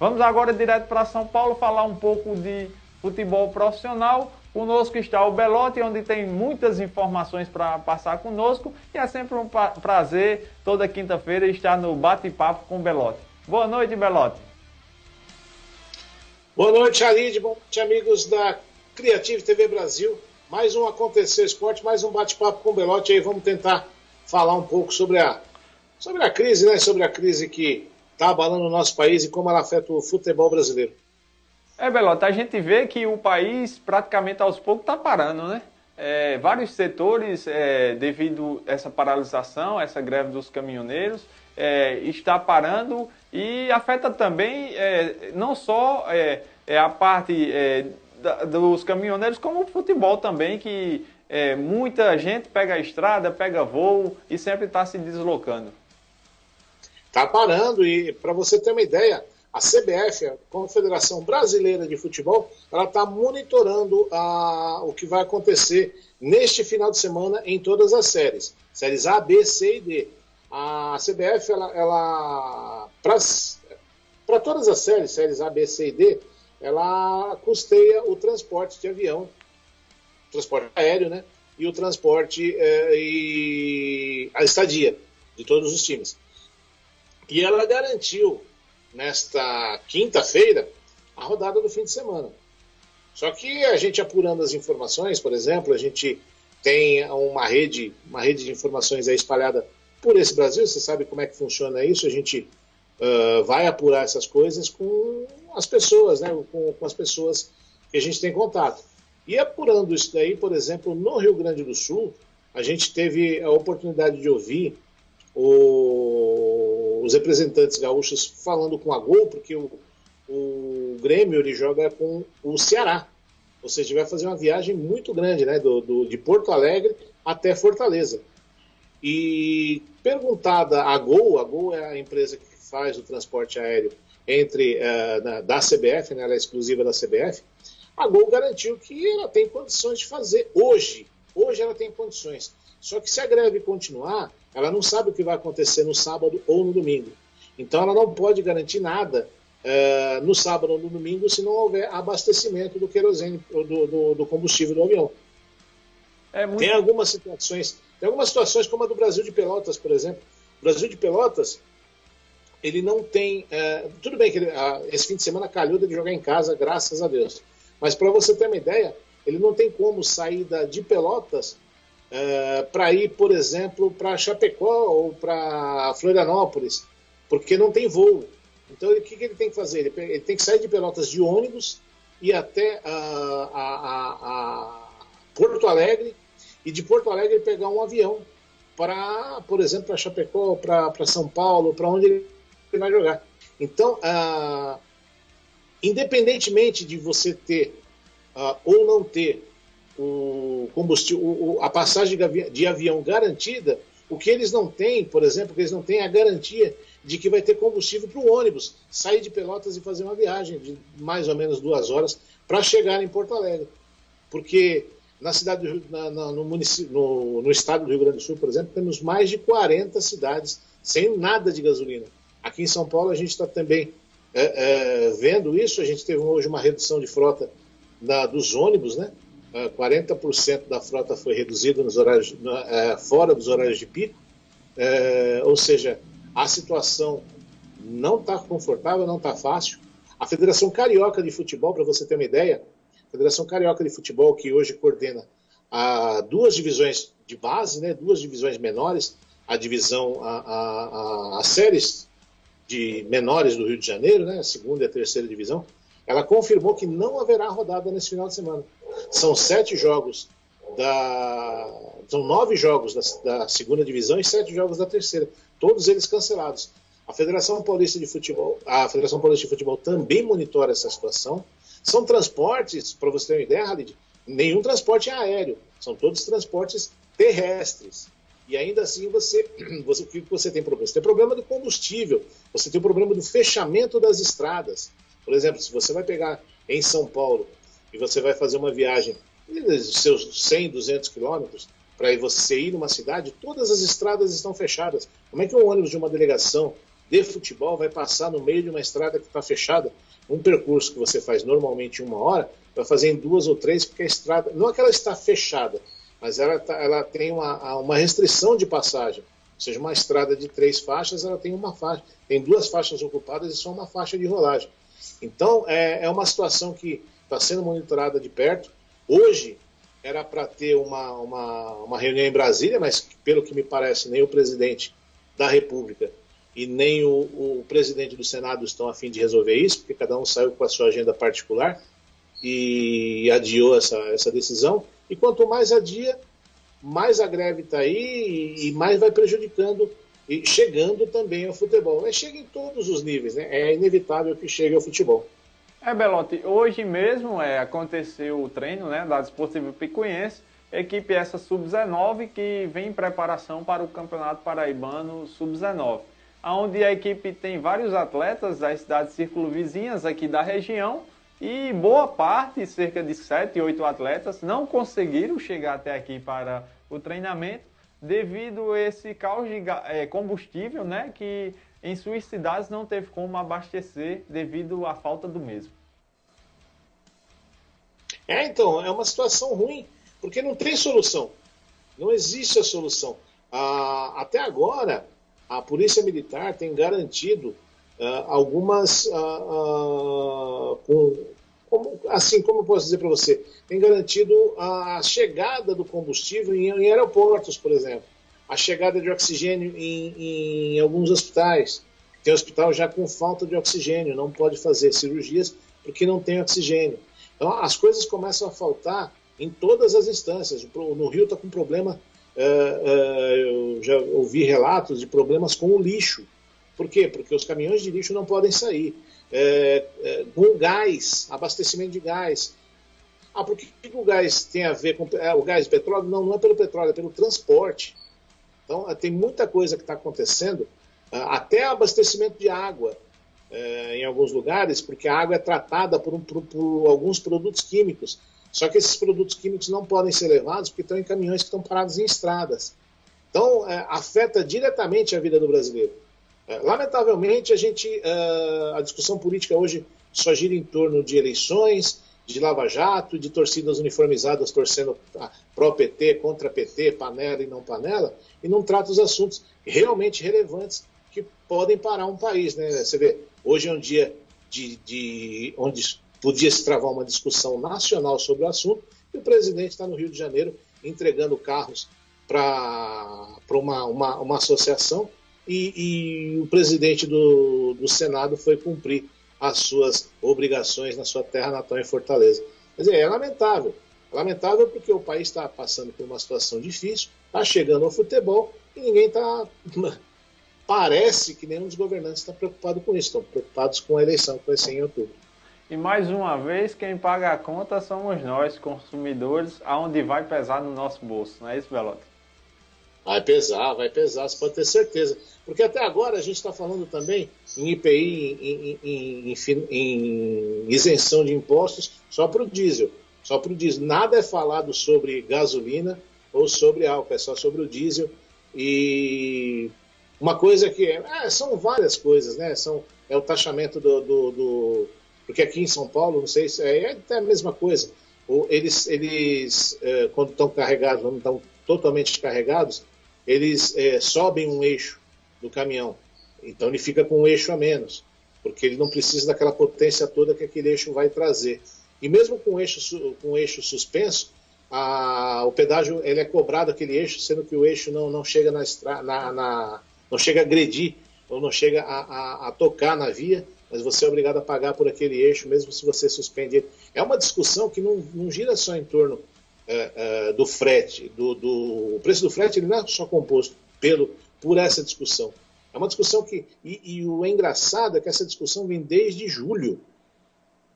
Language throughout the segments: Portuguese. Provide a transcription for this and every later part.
Vamos agora direto para São Paulo falar um pouco de futebol profissional. Conosco está o Belotti, onde tem muitas informações para passar conosco. E é sempre um prazer, toda quinta-feira, estar no Bate-Papo com o Belotti. Boa noite, Belotti. Boa noite, Alide. Boa noite, amigos da Creative TV Brasil. Mais um Acontecer Esporte, mais um Bate-Papo com o Belotti. Aí vamos tentar falar um pouco sobre a crise, né? Sobre a crise que está abalando o nosso país e como ela afeta o futebol brasileiro. Belotti, a gente vê que o país praticamente aos poucos está parando, né? Vários setores, devido a essa paralisação, essa greve dos caminhoneiros, está parando e afeta também não só a parte dos caminhoneiros, como o futebol também, que muita gente pega a estrada, pega voo e sempre está se deslocando. Está parando e, para você ter uma ideia, a CBF, a Confederação Brasileira de Futebol, ela está monitorando o que vai acontecer neste final de semana em todas as séries. Séries A, B, C e D. A CBF, para todas as séries A, B, C e D, ela custeia o transporte de avião, transporte aéreo, né? E o transporte e a estadia de todos os times. E ela garantiu, nesta quinta-feira, a rodada do fim de semana. Só que a gente apurando as informações, por exemplo, a gente tem uma rede de informações aí espalhada por esse Brasil, você sabe como é que funciona isso, a gente vai apurar essas coisas com as pessoas, né, com as pessoas que a gente tem contato. E apurando isso daí, por exemplo, no Rio Grande do Sul, a gente teve a oportunidade de ouvir os representantes gaúchos falando com a Gol, porque o Grêmio ele joga com o Ceará, ou seja, vai fazer uma viagem muito grande, né, de Porto Alegre até Fortaleza. E perguntada a Gol é a empresa que faz o transporte aéreo da CBF, né, ela é exclusiva da CBF, a Gol garantiu que ela tem condições de fazer hoje ela tem condições. Só que se a greve continuar, ela não sabe o que vai acontecer no sábado ou no domingo. Então ela não pode garantir nada no sábado ou no domingo se não houver abastecimento do querosene, do combustível do avião. Tem algumas situações como a do Brasil de Pelotas, por exemplo. O Brasil de Pelotas, ele não tem... tudo bem que esse fim de semana calhou de jogar em casa, graças a Deus. Mas para você ter uma ideia, ele não tem como sair de Pelotas para ir, por exemplo, para Chapecó ou para Florianópolis, porque não tem voo. Então, o que ele tem que fazer? Ele tem que sair de Pelotas de ônibus, ir até Porto Alegre, e de Porto Alegre pegar um avião para, por exemplo, para Chapecó, para São Paulo, para onde ele vai jogar. Então, independentemente de você ter ou não ter o combustível, a passagem de avião garantida, o que eles não têm, por exemplo, eles não têm a garantia de que vai ter combustível para o ônibus sair de Pelotas e fazer uma viagem de mais ou menos 2 horas para chegar em Porto Alegre. Porque na cidade no estado do Rio Grande do Sul, por exemplo, temos mais de 40 cidades sem nada de gasolina. Aqui em São Paulo a gente está também vendo isso, a gente teve hoje uma redução de frota dos ônibus, né? 40% da frota foi reduzida nos horários, fora dos horários de pico, ou seja, a situação não está confortável, não está fácil. A Federação Carioca de Futebol, para você ter uma ideia, a Federação Carioca de Futebol, que hoje coordena 2 divisões de base, né, 2 divisões menores, a divisão, as séries de menores do Rio de Janeiro, né, a 2ª e a 3ª divisão, ela confirmou que não haverá rodada nesse final de semana. São 7 jogos são 9 jogos da 2ª divisão e 7 jogos da 3ª, todos eles cancelados. A Federação Paulista de Futebol também monitora essa situação. São transportes, para você ter uma ideia, Halid, nenhum transporte é aéreo, são todos transportes terrestres. E ainda assim o que você tem problema? Você tem problema do combustível, você tem o problema do fechamento das estradas. Por exemplo, se você vai pegar em São Paulo e você vai fazer uma viagem de seus 100, 200 quilômetros, para você ir numa cidade, todas as estradas estão fechadas. Como é que um ônibus de uma delegação de futebol vai passar no meio de uma estrada que está fechada, um percurso que você faz normalmente em 1 hora, vai fazer em 2 ou 3, porque a estrada, não é que ela está fechada, mas ela tem uma restrição de passagem. Ou seja, uma estrada de 3 faixas, ela tem uma faixa, tem 2 faixas ocupadas e só uma faixa de rolagem. Então, é uma situação que está sendo monitorada de perto. Hoje, era para ter uma reunião em Brasília, mas, pelo que me parece, nem o presidente da República e nem o presidente do Senado estão a fim de resolver isso, porque cada um saiu com a sua agenda particular e adiou essa decisão. E quanto mais adia, mais a greve está aí e mais vai prejudicando e chegando também ao futebol. Mas chega em todos os níveis, né? É inevitável que chegue ao futebol. Belotti, hoje mesmo aconteceu o treino, né, da Desportiva Picuiense, equipe essa sub-19 que vem em preparação para o Campeonato Paraibano sub-19, onde a equipe tem vários atletas das cidades círculo vizinhas aqui da região e boa parte, cerca de 7, 8 atletas, não conseguiram chegar até aqui para o treinamento devido a esse caos de combustível, né, que em suas cidades não teve como abastecer devido à falta do mesmo. Então, é uma situação ruim, porque não tem solução. Não existe a solução. Até agora, a Polícia Militar tem garantido algumas... como eu posso dizer para você? Tem garantido a chegada do combustível em aeroportos, por exemplo. A chegada de oxigênio em alguns hospitais. Tem hospital já com falta de oxigênio, não pode fazer cirurgias porque não tem oxigênio. Então as coisas começam a faltar em todas as instâncias. No Rio está com problema, eu já ouvi relatos de problemas com o lixo. Por quê? Porque os caminhões de lixo não podem sair. Com gás, abastecimento de gás. Por que o gás tem a ver com o gás de petróleo? Não é pelo petróleo, é pelo transporte. Então, tem muita coisa que está acontecendo, até abastecimento de água em alguns lugares, porque a água é tratada por alguns produtos químicos. Só que esses produtos químicos não podem ser levados porque estão em caminhões que estão parados em estradas. Então, afeta diretamente a vida do brasileiro. Lamentavelmente, a discussão política hoje só gira em torno de eleições, de lava-jato, de torcidas uniformizadas torcendo pró-PT, contra PT, panela e não panela, e não trata os assuntos realmente relevantes que podem parar um país, né? Você vê, hoje é um dia onde podia se travar uma discussão nacional sobre o assunto, e o presidente está no Rio de Janeiro entregando carros para uma associação, e o presidente do Senado foi cumprir as suas obrigações na sua terra natal em Fortaleza. Quer dizer, é lamentável. É lamentável porque o país está passando por uma situação difícil, está chegando ao futebol e ninguém está... Parece que nenhum dos governantes está preocupado com isso, estão preocupados com a eleição que vai ser em outubro. E mais uma vez, quem paga a conta somos nós, consumidores, aonde vai pesar no nosso bolso, não é isso, Belotti? Vai pesar, você pode ter certeza. Porque até agora a gente está falando também em IPI, em isenção de impostos, só para o diesel. Só para o diesel. Nada é falado sobre gasolina ou sobre álcool, é só sobre o diesel. E uma coisa que... são várias coisas, né? É o taxamento porque aqui em São Paulo, não sei se... É até a mesma coisa. Eles quando estão carregados, quando estão totalmente carregados, eles sobem um eixo do caminhão. Então ele fica com um eixo a menos, porque ele não precisa daquela potência toda que aquele eixo vai trazer. E mesmo com o eixo suspenso, o pedágio ele é cobrado aquele eixo, sendo que o eixo não chega não chega a agredir, ou não chega a tocar na via, mas você é obrigado a pagar por aquele eixo, mesmo se você suspende ele. É uma discussão que não gira só em torno do frete. O preço do frete ele não é só composto por essa discussão. É uma discussão que... E o engraçado é que essa discussão vem desde julho.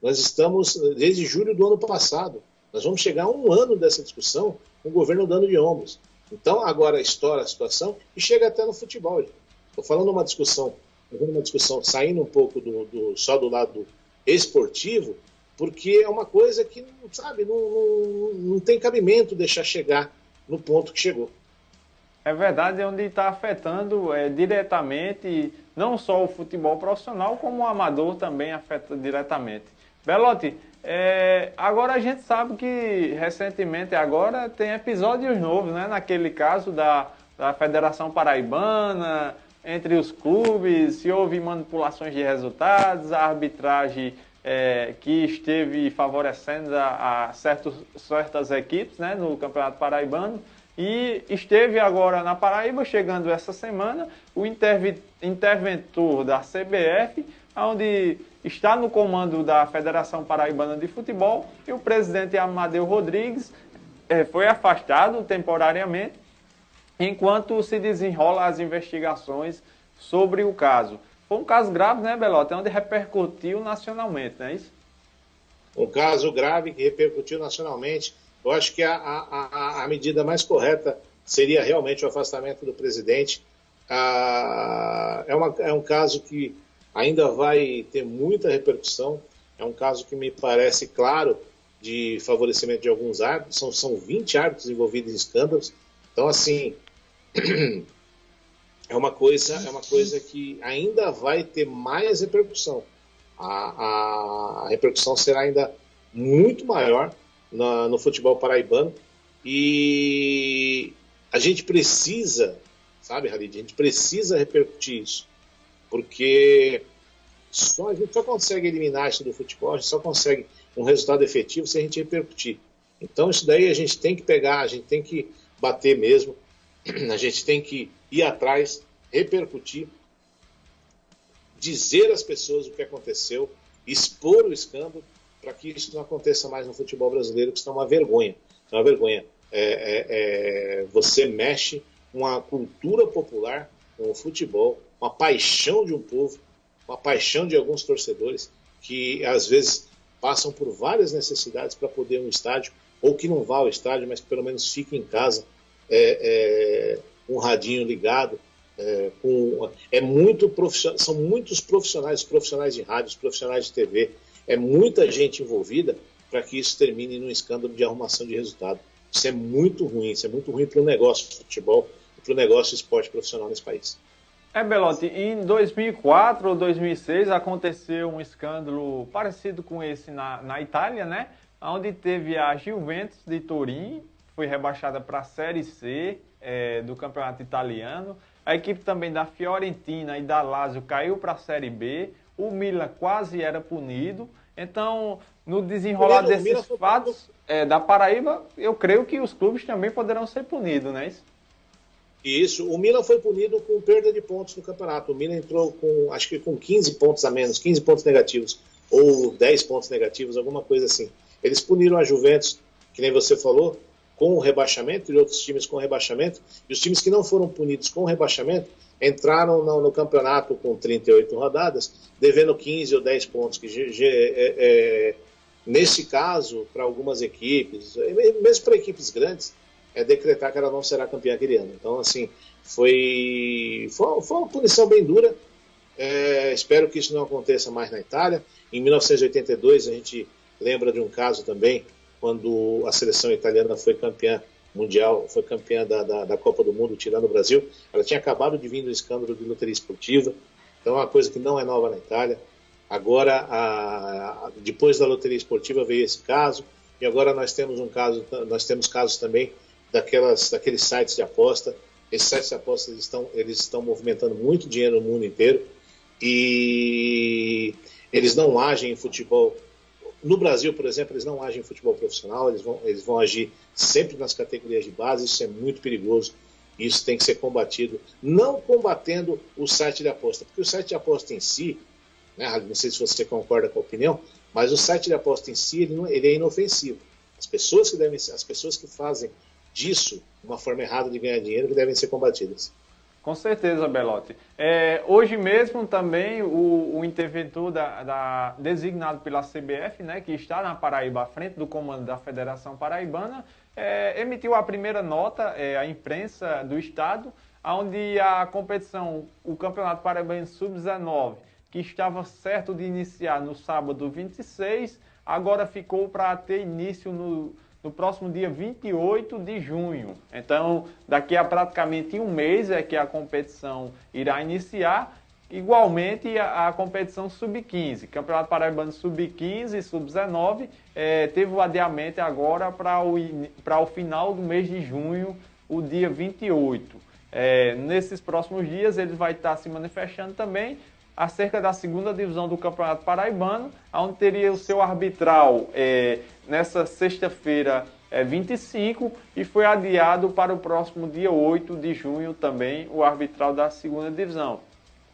Nós estamos desde julho do ano passado. Nós vamos chegar a 1 ano dessa discussão com o governo dando de ombros. Então, agora estoura a situação e chega até no futebol. Estou falando uma discussão saindo um pouco só do lado esportivo, porque é uma coisa que, sabe, não tem cabimento deixar chegar no ponto que chegou. É verdade, é onde está afetando diretamente não só o futebol profissional, como o amador também afeta diretamente. Belotti, agora a gente sabe que recentemente agora tem episódios novos, né? Naquele caso da Federação Paraibana, entre os clubes, se houve manipulações de resultados, a arbitragem que esteve favorecendo a certas equipes, né, no Campeonato Paraibano. E esteve agora na Paraíba, chegando essa semana, o interventor da CBF, onde está no comando da Federação Paraibana de Futebol, e o presidente Amadeu Rodrigues foi afastado temporariamente, enquanto se desenrola as investigações sobre o caso. Foi um caso grave, né, Belotti? Onde repercutiu nacionalmente, não é isso? Um caso grave que repercutiu nacionalmente. Eu acho que a medida mais correta seria realmente o afastamento do presidente. É um caso que ainda vai ter muita repercussão. É um caso que me parece claro de favorecimento de alguns árbitros. São 20 árbitros envolvidos em escândalos. Então, assim, é uma coisa que ainda vai ter mais repercussão. A repercussão será ainda muito maior no futebol paraibano, e a gente precisa, sabe, Halid, a gente precisa repercutir isso, porque a gente só consegue eliminar isso do futebol, a gente só consegue um resultado efetivo se a gente repercutir. Então isso daí a gente tem que pegar, a gente tem que bater mesmo, a gente tem que ir atrás, repercutir, dizer às pessoas o que aconteceu, expor o escândalo, para que isso não aconteça mais no futebol brasileiro, que isso é uma vergonha. É uma vergonha. Você mexe com a cultura popular, com o futebol, uma paixão de um povo, uma paixão de alguns torcedores, que às vezes passam por várias necessidades para poder ir ao estádio, ou que não vá ao estádio, mas que pelo menos fique em casa, com um radinho ligado. São muitos profissionais de rádio, profissionais de TV, é muita gente envolvida para que isso termine num escândalo de arrumação de resultado. Isso é muito ruim para o negócio de futebol e para o negócio de esporte profissional nesse país. Belotti, em 2004 ou 2006 aconteceu um escândalo parecido com esse na Itália, né? Onde teve a Juventus de Turim, foi rebaixada para a Série C do campeonato italiano. A equipe também da Fiorentina e da Lazio caiu para a Série B. O Milan quase era punido. Então, no desenrolar desses fatos da Paraíba, eu creio que os clubes também poderão ser punidos, não é isso? Isso. O Milan foi punido com perda de pontos no campeonato. O Milan entrou acho que com 15 pontos a menos, 15 pontos negativos, ou 10 pontos negativos, alguma coisa assim. Eles puniram a Juventus, que nem você falou, com o rebaixamento, e outros times com rebaixamento, e os times que não foram punidos com o rebaixamento entraram no campeonato com 38 rodadas, devendo 15 ou 10 pontos, que nesse caso, para algumas equipes, mesmo para equipes grandes, decretar que ela não será campeã aquele ano. Então, assim, foi uma punição bem dura. Espero que isso não aconteça mais na Itália. Em 1982, a gente lembra de um caso também, quando a seleção italiana foi campeã mundial, foi campeã da Copa do Mundo, tirando o Brasil. Ela tinha acabado de vir do escândalo de loteria esportiva, então é uma coisa que não é nova na Itália. Agora, depois da loteria esportiva veio esse caso, e agora nós temos casos também daqueles sites de aposta. Esses sites de aposta eles estão movimentando muito dinheiro no mundo inteiro, e eles não agem em futebol. No Brasil, por exemplo, eles não agem em futebol profissional, eles vão agir sempre nas categorias de base. Isso é muito perigoso, isso tem que ser combatido, não combatendo o site de aposta, porque o site de aposta em si, né, não sei se você concorda com a opinião, mas o site de aposta em si, ele é inofensivo. As pessoas que fazem disso uma forma errada de ganhar dinheiro, que devem ser combatidas. Com certeza, Belotti. Hoje mesmo também o interventor designado pela CBF, né, que está na Paraíba à frente do comando da Federação Paraibana, emitiu a primeira nota à imprensa do estado, onde a competição, o Campeonato Paraibano Sub-19, que estava certo de iniciar no sábado 26, agora ficou para ter início no próximo dia 28 de junho. Então, daqui a praticamente um mês é que a competição irá iniciar. Igualmente, a competição Sub-15, Campeonato Paraibano Sub-15 e Sub-19, teve o adiamento agora para o final do mês de junho, o dia 28. Nesses próximos dias, ele vai estar se manifestando também acerca da segunda divisão do Campeonato Paraibano, onde teria o seu arbitral nessa sexta-feira 25 e foi adiado para o próximo dia 8 de junho também o arbitral da segunda divisão.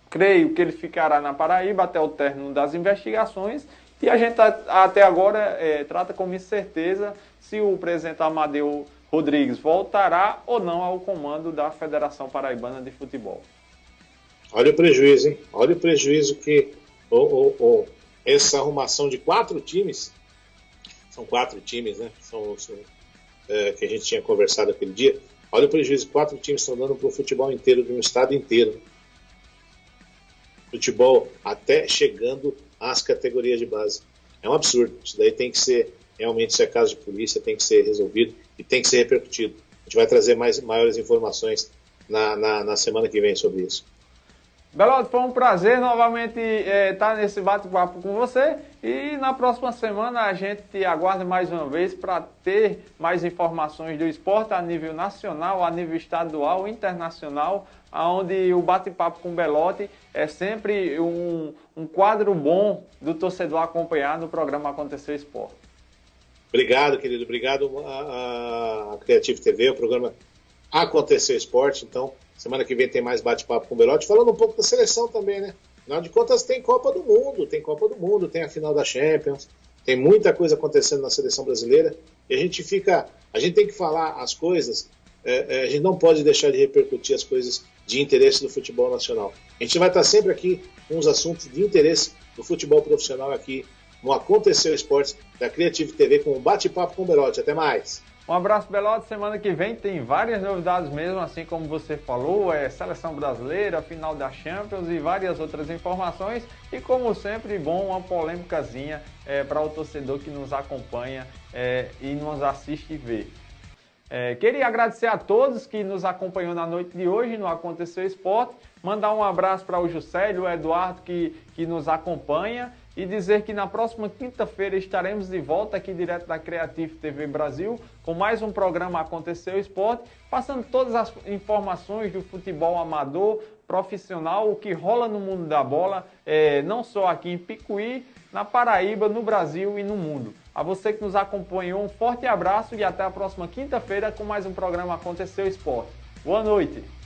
Creio que ele ficará na Paraíba até o término das investigações e a gente até agora trata como incerteza se o presidente Amadeu Rodrigues voltará ou não ao comando da Federação Paraibana de Futebol. Olha o prejuízo, hein? Olha o prejuízo que essa arrumação de 4 times, são 4 times, né? Que a gente tinha conversado aquele dia. Olha o prejuízo que 4 times estão dando para o futebol inteiro, de um estado inteiro. Futebol até chegando às categorias de base. É um absurdo. Isso daí tem que ser, realmente, se é caso de polícia, tem que ser resolvido e tem que ser repercutido. A gente vai trazer maiores informações na semana que vem sobre isso. Belotti, foi um prazer novamente estar nesse bate-papo com você e na próxima semana a gente te aguarda mais uma vez para ter mais informações do esporte a nível nacional, a nível estadual, internacional, onde o bate-papo com o Belotti é sempre um quadro bom do torcedor acompanhar no programa Aconteceu Esporte. Obrigado, querido. Obrigado a Creative TV, o programa Aconteceu Esporte. Então, semana que vem tem mais bate-papo com o Belotti, falando um pouco da seleção também, né? Afinal de contas, tem Copa do Mundo, tem a final da Champions, tem muita coisa acontecendo na seleção brasileira, e a gente tem que falar as coisas, a gente não pode deixar de repercutir as coisas de interesse do futebol nacional. A gente vai estar sempre aqui com os assuntos de interesse do futebol profissional aqui no Aconteceu Esportes da Creative TV com um bate-papo com o Belotti. Até mais! Um abraço, Belotti. Semana que vem tem várias novidades mesmo, assim como você falou, seleção brasileira, final da Champions e várias outras informações. E como sempre, bom, uma polêmicazinha para o torcedor que nos acompanha e nos assiste e vê. Queria agradecer a todos que nos acompanhou na noite de hoje no Aconteceu Esporte. Mandar um abraço para o Juscelio, o Eduardo que nos acompanha. E dizer que na próxima quinta-feira estaremos de volta aqui direto da Creative TV Brasil com mais um programa Aconteceu Esporte, passando todas as informações do futebol amador, profissional, o que rola no mundo da bola, não só aqui em Picuí, na Paraíba, no Brasil e no mundo. A você que nos acompanhou, um forte abraço e até a próxima quinta-feira com mais um programa Aconteceu Esporte. Boa noite!